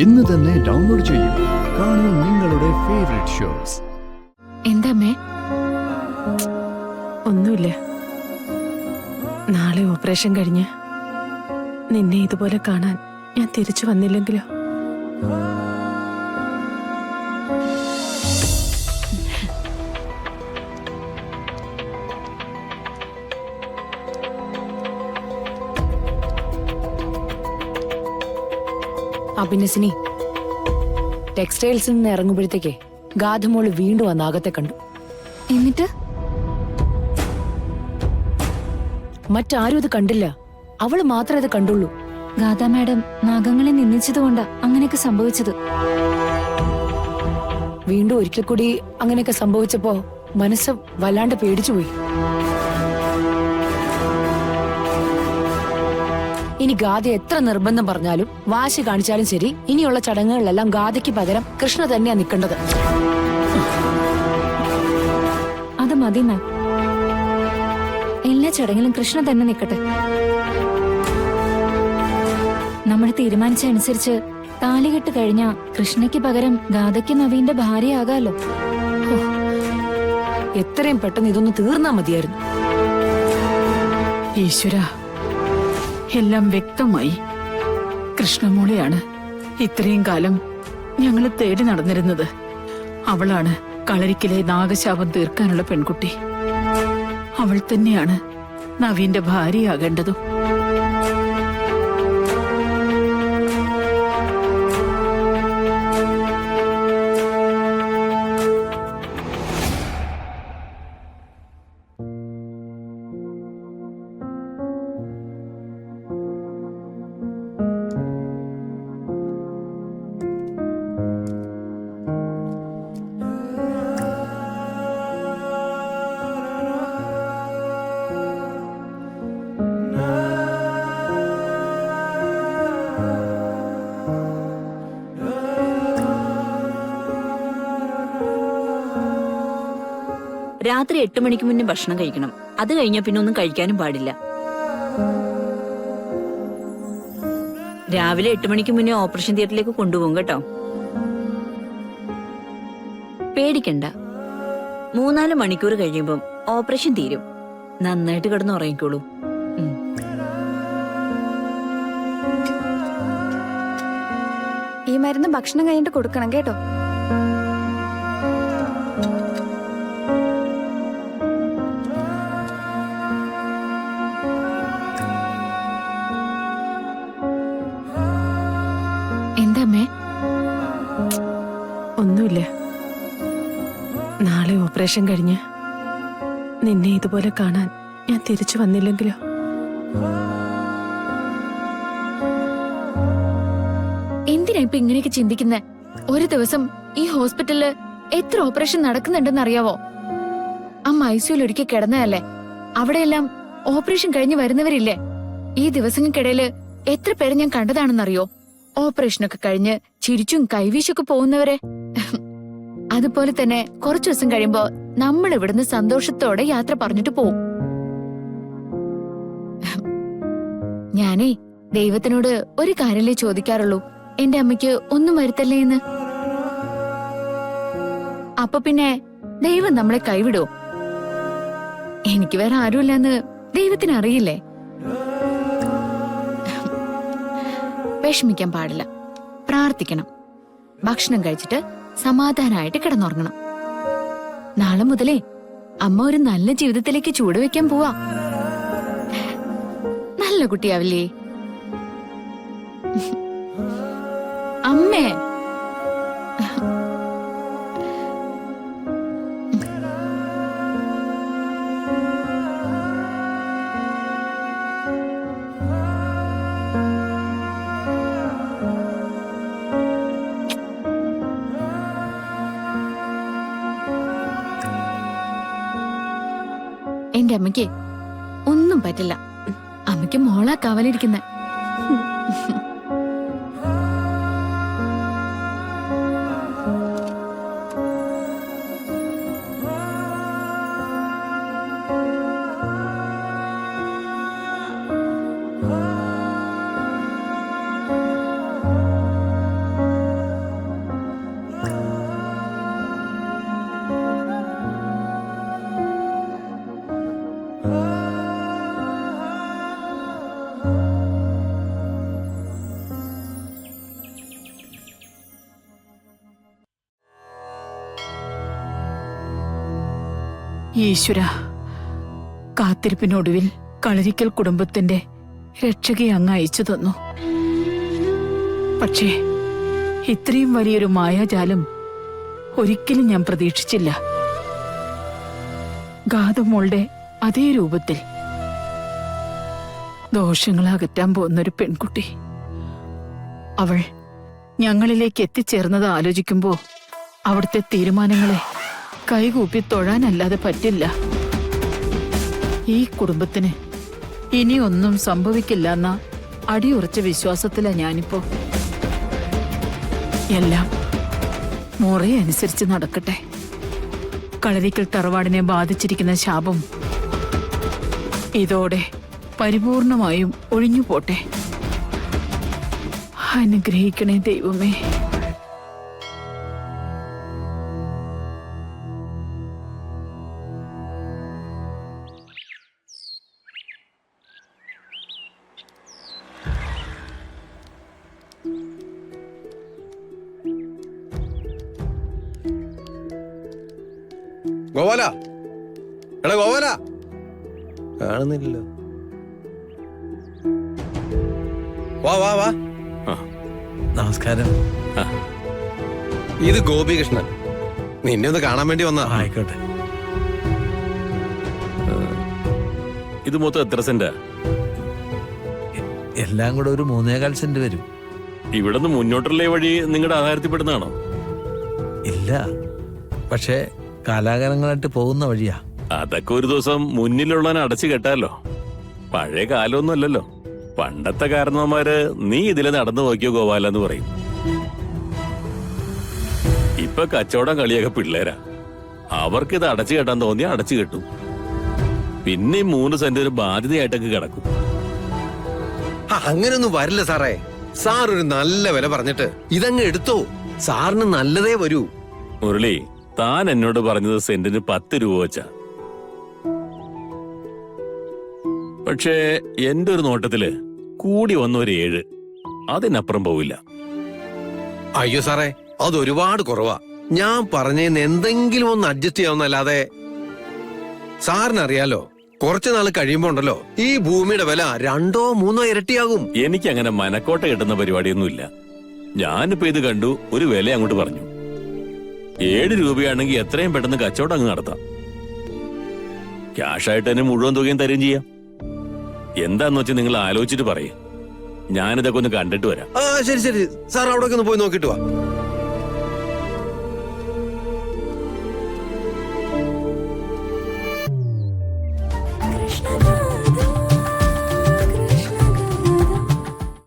ഇന്ന് തന്നെ ഡൗൺലോഡ് ചെയ്യൂ. കാണൂ നിങ്ങളുടെ ഫേവറേറ്റ് ഷോസ്. എന്താമ്മേ? ഒന്നുമില്ല. നാളെ ഓപ്പറേഷൻ കഴിഞ്ഞ് നിന്നെ ഇതുപോലെ കാണാൻ ഞാൻ തിരിച്ചു വന്നില്ലെങ്കിലോ? അഭിനസിനി ടെക്സ്റ്റൈൽസിൽ നിന്ന് ഇറങ്ങുമ്പോഴത്തേക്ക് ഗാധമോള് വീണ്ടും വന്ന് അകത്തെ കണ്ടു. എന്നിട്ട് മറ്റാരും അത് കണ്ടില്ല, അവള് മാത്രമേ അത് കണ്ടുള്ളൂ. ഗാഥ മാഡം നാഗങ്ങളെ നിന്ദിച്ചതുകൊണ്ടാ അങ്ങനെയൊക്കെ സംഭവിച്ചത്. വീണ്ടും ഒരിക്കൽ കൂടി അങ്ങനെയൊക്കെ സംഭവിച്ചപ്പോ മനസ്സ് വല്ലാണ്ട് പേടിച്ചുപോയി. ഇനി ഗാഥ എത്ര നിർബന്ധം പറഞ്ഞാലും വാശി കാണിച്ചാലും ശരി, ഇനിയുള്ള ചടങ്ങുകളിലെല്ലാം ഗാഥയ്ക്ക് പകരം കൃഷ്ണ തന്നെയാ നിൽക്കേണ്ടത്. അത് മതി മാം. എല്ലാ ചടങ്ങിലും കൃഷ്ണ തന്നെ നിൽക്കട്ടെ. നമ്മൾ തീരുമാനിച്ച അനുസരിച്ച് താലികെട്ട് കഴിഞ്ഞാ കൃഷ്ണയ്ക്ക് പകരം ഗാഥയ്ക്ക് നവീന്റെ ഭാര്യയാകാലോ. എത്രയും പെട്ടെന്ന് ഇതൊന്ന് തീർന്നാ മതിയായിരുന്നു. ഈശ്വര, എല്ലാം വ്യക്തമായി. കൃഷ്ണമോളെയാണ് ഇത്രയും കാലം ഞങ്ങൾ തേടി നടന്നിരുന്നത്. അവളാണ് കളരിക്കിലെ നാഗശാപം തീർക്കാനുള്ള പെൺകുട്ടി. അവൾ തന്നെയാണ് നവീന്റെ ഭാര്യയാകേണ്ടതും. രാത്രി 8 മണിക്ക് മുന്നേ ഭക്ഷണം കഴിക്കണം. അത് കഴിഞ്ഞാൽ പിന്നെ ഒന്നും കഴിക്കാനും പാടില്ല. രാവിലെ 8 മണിക്ക് മുന്നേ ഓപ്പറേഷൻ തിയേറ്ററിലേക്ക് കൊണ്ടുപോകും കേട്ടോ. പേടിക്കണ്ട, 3-4 മണിക്കൂർ കഴിയുമ്പം ഓപ്പറേഷൻ തീരും. നന്നായിട്ട് കിടന്ന് ഉറങ്ങിക്കോളൂ. ഈ മരുന്ന് ഭക്ഷണം കഴിഞ്ഞിട്ട് കൊടുക്കണം കേട്ടോ. ഒന്നുമില്ല. നാളെ ഓപ്പറേഷൻ കഴിഞ്ഞ് നിന്നെ ഇതുപോലെ കാണാൻ ഞാൻ തിരിച്ചു വന്നില്ലെങ്കിലോ? എന്തിനാ ഇപ്പൊ ഇങ്ങനെയൊക്കെ ചിന്തിക്കുന്നെ? ഒരു ദിവസം ഈ ഹോസ്പിറ്റലില് എത്ര ഓപ്പറേഷൻ നടക്കുന്നുണ്ടെന്ന് അറിയാവോ? അമ്മ ഐസിയുൽ ഒരിക്കൽ കിടന്നതല്ലേ. അവിടെയെല്ലാം ഓപ്പറേഷൻ കഴിഞ്ഞ് വരുന്നവരില്ലേ? ഈ ദിവസങ്ങൾക്കിടയില് എത്ര പേരെ ഞാൻ കണ്ടതാണെന്നറിയോ? ഓപ്പറേഷനൊക്കെ കഴിഞ്ഞ് ചിരിച്ചും കൈവീശൊക്കെ പോകുന്നവരെ. അതുപോലെ തന്നെ കുറച്ചു ദിവസം കഴിയുമ്പോ നമ്മൾ ഇവിടുന്ന് സന്തോഷത്തോടെ യാത്ര പറഞ്ഞിട്ട് പോവും. ഞാനേ ദൈവത്തിനോട് ഒരു കാര്യമല്ലേ ചോദിക്കാറുള്ളൂ, എന്റെ അമ്മയ്ക്ക് ഒന്നും വരുത്തല്ലേ എന്ന്. അപ്പൊ പിന്നെ ദൈവം നമ്മളെ കൈവിടുവോ? എനിക്ക് വേറെ ആരുമില്ലെന്ന് ദൈവത്തിന് അറിയില്ലേ? വിഷമിക്കാൻ പാടില്ല, പ്രാർത്ഥിക്കണം. ഭക്ഷണം കഴിച്ചിട്ട് സമാധാനമായിട്ട് കിടന്നുറങ്ങണം. നാളെ മുതലേ അമ്മ ഒരു നല്ല ജീവിതത്തിലേക്ക് ചൂടുവെക്കാൻ പോവാ. നല്ല കുട്ടിയാവില്ലേ അമ്മേ? എന്റെ അമ്മയ്ക്ക് ഒന്നും പറ്റില്ല. അമ്മയ്ക്ക് മോളാ കാവലിരിക്കുന്ന. ഈശ്വര, കാത്തിരിപ്പിനൊടുവിൽ കളരിക്കൽ കുടുംബത്തിന്റെ രക്ഷകയെ അങ്ങ് അയച്ചു തന്നു. പക്ഷേ ഇത്രയും വലിയൊരു മായാജാലം ഒരിക്കലും ഞാൻ പ്രതീക്ഷിച്ചില്ല. ഗാതമോളുടെ അതേ രൂപത്തിൽ ദോഷങ്ങൾ അകറ്റാൻ പോകുന്നൊരു പെൺകുട്ടി. അവൾ ഞങ്ങളിലേക്ക് എത്തിച്ചേർന്നത് ആലോചിക്കുമ്പോ അവിടുത്തെ തീരുമാനങ്ങളെ കൈകൂപ്പി തൊഴാനല്ലാതെ പറ്റില്ല. ഈ കുടുംബത്തിന് ഇനിയൊന്നും സംഭവിക്കില്ല എന്ന അടിയുറച്ച വിശ്വാസത്തിലാ ഞാനിപ്പോ. എല്ലാം മുറയനുസരിച്ച് നടക്കട്ടെ. കളരിക്കൽ തറവാടിനെ ബാധിച്ചിരിക്കുന്ന ശാപം ഇതോടെ പരിപൂർണമായും ഒഴിഞ്ഞു പോട്ടെ. അനുഗ്രഹിക്കണേ ദൈവമേ. ഗോപാല, എടാ ഗോപാല, കാണുന്നില്ലല്ലോ. വാ വാ വാ. നമസ്കാരം. ഇത് ഗോപികൃഷ്ണൻ. നിന്നെ ഒന്ന് കാണാൻ വേണ്ടി വന്നാ. ആയിക്കോട്ടെ. ഇത് മൊത്തം എത്ര സെന്റാ? എല്ലാം കൂടെ ഒരു 3.25 സെന്റ് വരും. ഇവിടുന്ന് മുന്നോട്ടുള്ള വഴി നിങ്ങളുടെ ആധാരത്തിൽപ്പെടുന്നതാണോ? ഇല്ല, പക്ഷേ കാലാകാലങ്ങളായിട്ട് പോകുന്ന വഴിയാ. അതൊക്കെ ഒരു ദിവസം മുന്നിലുള്ളവനെ അടച്ചു കെട്ടാലോ. പഴയ കാലമൊന്നും അല്ലല്ലോ. പണ്ടത്തെ കാരണവന്മാര് നീ ഇതിലെ നടന്നു നോക്കിയോ ഗോപാല എന്ന് പറയും. ഇപ്പൊ കച്ചവടം കളിയൊക്കെ പിള്ളേരാ. അവർക്കിത് അടച്ചു കെട്ടാൻ തോന്നിയാ അടച്ചു കെട്ടും. പിന്നെ 3 സെന്റ് ഒരു ബാധ്യതയായിട്ടൊക്കെ കിടക്കും. അങ്ങനൊന്നും വരില്ല സാറേ. സാർ ഒരു നല്ല വില പറഞ്ഞിട്ട് ഇതങ്ങ് എടുത്തോ. സാറിന് നല്ലതേ വരൂ. മുരളി, താൻ എന്നോട് പറഞ്ഞത് സെന്റിന് 10 രൂപ വെച്ചാ. പക്ഷേ എന്റെ ഒരു നോട്ടത്തില് കൂടി വന്ന ഒരു 7, അതിനപ്പുറം പോവില്ല. അയ്യോ സാറേ, അത് ഒരുപാട് കുറവാ. ഞാൻ പറഞ്ഞതിന് എന്തെങ്കിലും ഒന്ന് അഡ്ജസ്റ്റ് ചെയ്യാവുന്നല്ലാതെ. സാറിനറിയാലോ, കുറച്ചു നാൾ കഴിയുമ്പോ ഉണ്ടല്ലോ ഈ ഭൂമിയുടെ വില 2-3 ഇരട്ടിയാകും. എനിക്കങ്ങനെ മനക്കോട്ട കിട്ടുന്ന പരിപാടിയൊന്നുമില്ല. ഞാനിപ്പോ ഇത് കണ്ടു, ഒരു വില അങ്ങോട്ട് പറഞ്ഞു. 7 രൂപയാണെങ്കിൽ എത്രയും പെട്ടെന്ന് കച്ചവടം അങ്ങ് നടത്താം. ക്യാഷായിട്ട് തന്നെ മുഴുവൻ തുകയും തരുകയും ചെയ്യാം. എന്താന്ന് വെച്ചാൽ നിങ്ങൾ ആലോചിച്ചിട്ട് പറയേ. ഞാനിതൊക്കെ ഒന്ന് കണ്ടിട്ട് വരാം. ശരി ശരി, സാർ അവിടെ ഒന്ന് പോയി നോക്കിട്ട് വാ.